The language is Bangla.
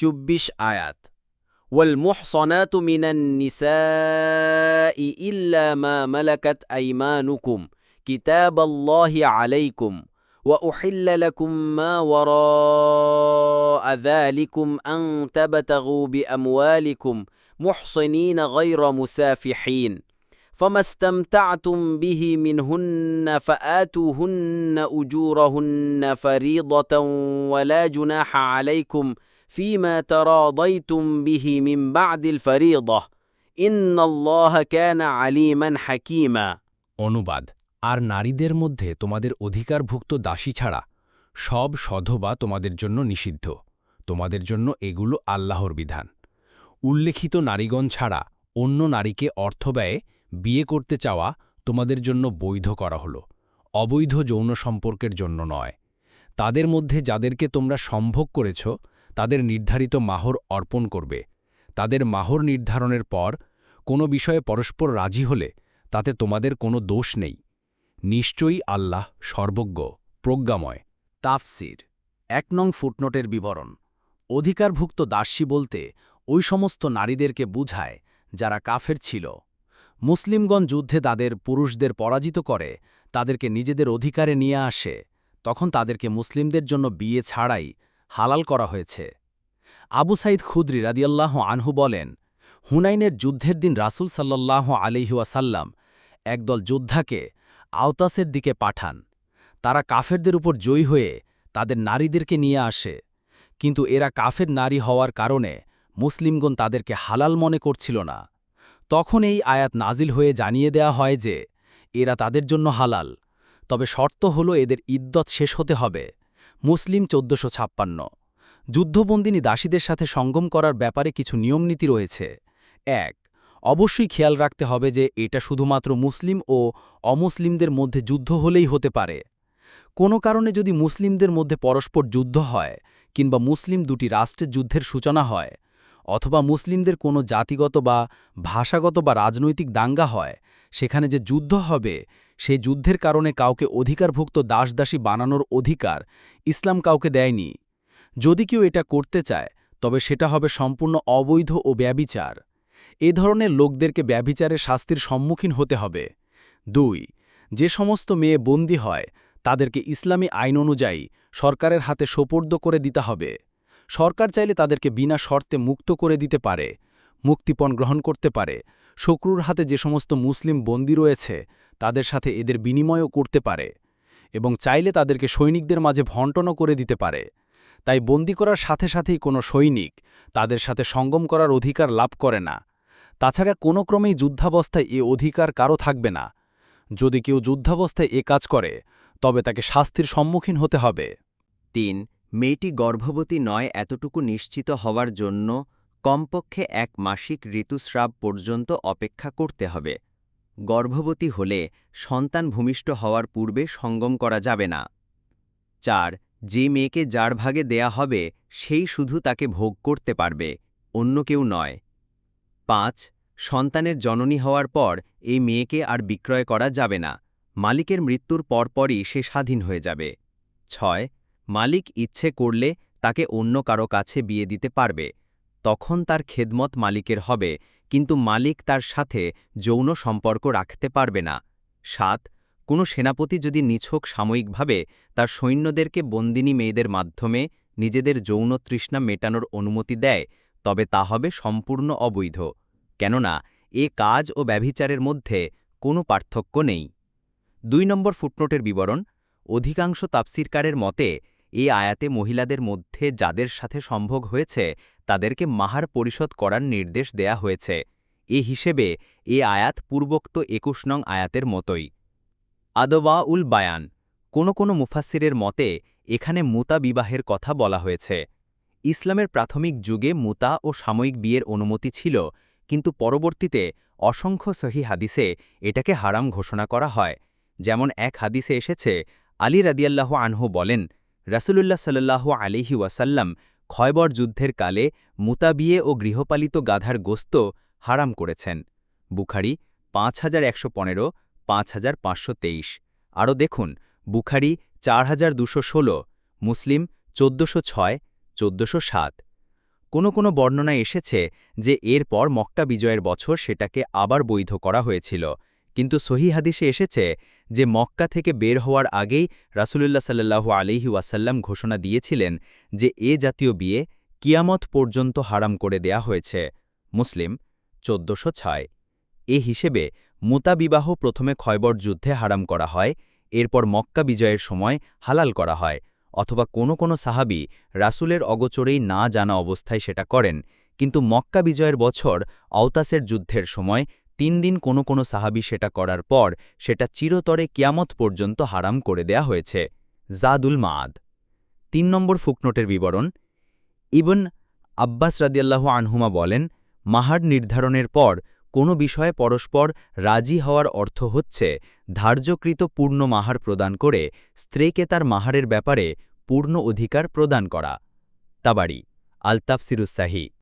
24 আয়াত والمحصنات من النساء إلا ما ملكت أيمانكم كتاب الله عليكم وأحل لكم ما وراء ذلكم أن تبتغوا بأموالكم محصنين غير مسافحين فما استمتعتم به منهن فآتوهن أجورهن فريضة ولا جناح عليكم فيما تراضيتم به من بعد الفريضة إن الله كان عليما حكيما অনুবাদ আর নারীদের মধ্যে তোমাদের অধিকারভুক্ত দাসী ছাড়া সব সধবা তোমাদের জন্য নিষিদ্ধ তোমাদের জন্য এগুলো আল্লাহর বিধান উল্লেখিত নারীগণ ছাড়া অন্য নারীকে অর্থ ব্যয়ে বিয়ে করতে চাওয়া তোমাদের জন্য বৈধ করা হল অবৈধ যৌন সম্পর্কের জন্য নয় তাদের মধ্যে যাদেরকে তোমরা সম্ভোগ করেছ তাদের নির্ধারিত মাহর অর্পণ করবে তাদের মাহর নির্ধারণের পর কোনো বিষয়ে পরস্পর রাজি হলে তাতে তোমাদের কোনো দোষ নেই নিশ্চয়ই আল্লাহ সর্বজ্ঞ প্রজ্ঞাময় তাফসির 1 নং ফুটনোটের বিবরণ অধিকারভুক্ত দাসী বলতে ওই সমস্ত নারীদেরকে বুঝায় যারা কাফের ছিল মুসলিমগণ যুদ্ধে তাদের পুরুষদের পরাজিত করে তাদেরকে নিজেদের অধিকারে নিয়ে আসে তখন তাদেরকে মুসলিমদের জন্য বিয়ে ছাড়াই হালাল করা হয়েছে আবু সাইদ খুদরি রাদিয়াল্লাহু আনহু বলেন হুনাইনের যুদ্ধের দিন রাসূল সাল্লাল্লাহু আলাইহি ওয়াসাল্লাম একদল যোদ্ধাকে আওতাসের দিকে পাঠান তারা কাফেরদের উপর জয়ী হয়ে তাদের নারীদেরকে নিয়ে আসে কিন্তু এরা কাফের নারী হওয়ার কারণে মুসলিমগণ তাদেরকে হালাল মনে করছিল না তখন এই আয়াত নাজিল হয়ে জানিয়ে দেয়া হয় যে এরা তাদের জন্য হালাল তবে শর্ত হল এদের ইদ্দত শেষ হতে হবে মুসলিম 1456 যুদ্ধবন্দিনী দাসীদের সাথে সঙ্গম করার ব্যাপারে কিছু নিয়মনীতি রয়েছে 1 অবশ্যই খেয়াল রাখতে হবে যে এটা শুধুমাত্র মুসলিম ও অমুসলিমদের মধ্যে যুদ্ধ হলেই হতে পারে কোনো কারণে যদি মুসলিমদের মধ্যে পরস্পর যুদ্ধ হয় কিংবা মুসলিম দুটি রাষ্ট্রের যুদ্ধের সূচনা হয় অথবা মুসলিমদের কোনো জাতিগত বা ভাষাগত বা রাজনৈতিক দাঙ্গা হয় সেখানে যে যুদ্ধ হবে সেই যুদ্ধের কারণে কাউকে অধিকারভুক্ত দাসদাসী বানানোর অধিকার ইসলাম কাউকে দেয়নি যদি কেউ এটা করতে চায় তবে সেটা হবে সম্পূর্ণ অবৈধ ও ব্যভিচার এ ধরনের লোকদেরকে ব্যভিচারের শাস্তির সম্মুখীন হতে হবে 2 যে সমস্ত মেয়ে বন্দী হয় তাদেরকে ইসলামী আইন অনুযায়ী সরকারের হাতে সোপর্দ করে দিতে হবে সরকার চাইলে তাদেরকে বিনা শর্তে মুক্ত করে দিতে পারে মুক্তিপণ গ্রহণ করতে পারে শত্রুর হাতে যে সমস্ত মুসলিম বন্দী রয়েছে তাদের সাথে এদের বিনিময়ও করতে পারে এবং চাইলে তাদেরকে সৈনিকদের মাঝে বণ্টনও করে দিতে পারে তাই বন্দী করার সাথে সাথেই কোনো সৈনিক তাদের সাথে সঙ্গম করার অধিকার লাভ করে না তাছাড়া কোনো ক্রমেই যুদ্ধাবস্থায় এ অধিকার কারও থাকবে না যদি কেউ যুদ্ধাবস্থায় এ কাজ করে তবে তাকে শাস্তির সম্মুখীন হতে হবে 3 মেয়েটি গর্ভবতী নয় এতটুকু নিশ্চিত হওয়ার জন্য কমপক্ষে 1 মাসিক ঋতুস্রাব পর্যন্ত অপেক্ষা করতে হবে গর্ভবতী হলে সন্তান ভূমিষ্ঠ হওয়ার পূর্বে সঙ্গম করা যাবে না 4 যে মেয়েকে যার ভাগে দেয়া হবে সেই শুধু তাকে ভোগ করতে পারবে অন্য কেউ নয় 5 সন্তানের জননী হওয়ার পর এই মেয়েকে আর বিক্রয় করা যাবে না মালিকের মৃত্যুর পরপরই সে স্বাধীন হয়ে যাবে 6 মালিক ইচ্ছে করলে তাকে অন্য কারো কাছে বিয়ে দিতে পারবে তখন তার খেদমত মালিকের হবে কিন্তু মালিক তার সাথে যৌন সম্পর্ক রাখতে পারবে না 7 কোনো সেনাপতি যদি নিছক সাময়িকভাবে তার সৈন্যদেরকে বন্দিনী মেয়েদের মাধ্যমে নিজেদের যৌন তৃষ্ণা মেটানোর অনুমতি দেয় তবে তা হবে সম্পূর্ণ অবৈধ কেননা এ কাজ ও ব্যভিচারের মধ্যে কোনো পার্থক্য নেই 2 নম্বর ফুটনোটের বিবরণ অধিকাংশ তাফসিরকারের মতে এই আয়াতে মহিলাদের মধ্যে যাদের সাথে সম্ভোগ হয়েছে তাদেরকে মাহার পরিশোধ করার নির্দেশ দেয়া হয়েছে এ হিসেবে এ আয়াত পূর্বোক্ত 21 নং আয়াতের মতোই আদওয়া উল বায়ান কোনো মুফাসসিরের মতে এখানে মুতা বিবাহের কথা বলা হয়েছে ইসলামের প্রাথমিক যুগে মুতা ও সাময়িক বিয়ের অনুমতি ছিল কিন্তু পরবর্তীতে অসংখ্য সহি হাদিসে এটাকে হারাম ঘোষণা করা হয় যেমন এক হাদিসে এসেছে আলী রাদিয়াল্লাহু আনহু বলেন রাসূলুল্লাহ সাল্লাল্লাহু আলাইহি ওয়াসাল্লাম খয়বর যুদ্ধের কালে মুতা বিয়ে ও গৃহপালিত গাধার গোস্ত হারাম করেছেন বুখারী 5115 5523 আরও দেখুন বুখারী 4216 মুসলিম 1406 1407 কোনো বর্ণনায় এসেছে যে এরপর মক্কা বিজয়ের বছর সেটাকে আবার বৈধ করা হয়েছিল, কিন্তু সহিহ হাদিসে এসেছে যে মক্কা থেকে বের হওয়ার আগেই রাসূলুল্লাহ সাল্লাল্লাহু আলাইহি ওয়াসাল্লাম ঘোষণা দিয়েছিলেন যে এ জাতীয় বিয়ে কিয়ামত পর্যন্ত হারাম করে দেয়া হয়েছে। মুসলিম 1406। এ হিসেবে মুতা বিবাহ প্রথমে খয়বর যুদ্ধে হারাম করা হয়, এরপর মক্কা বিজয়ের সময় হালাল করা হয়, অথবা কোনো সাহাবী রাসূলের অগোচরেই না জানা অবস্থায় সেটা করেন, কিন্তু মক্কা বিজয়ের বছর আওতাসের যুদ্ধের সময় 3 দিন কোনো সাহাবী সেটা করার পর সেটা চিরতরে কিয়ামত পর্যন্ত হারাম করে দেয়া হয়েছে। জাদুল মাআদ 3 নম্বর ফুকনোটের বিবরণ। ইবন আব্বাস রাদিয়াল্লাহু আনহুমা বলেন, মাহার নির্ধারণের পর কোনো বিষয়ে পরস্পর রাজি হওয়ার অর্থ হচ্ছে ধার্যকৃত পূর্ণ মাহার প্রদান করে স্ত্রীকে তার মাহারের ব্যাপারে পূর্ণ অধিকার প্রদান করা। তাবারি আল তাফসিরুস সাহি।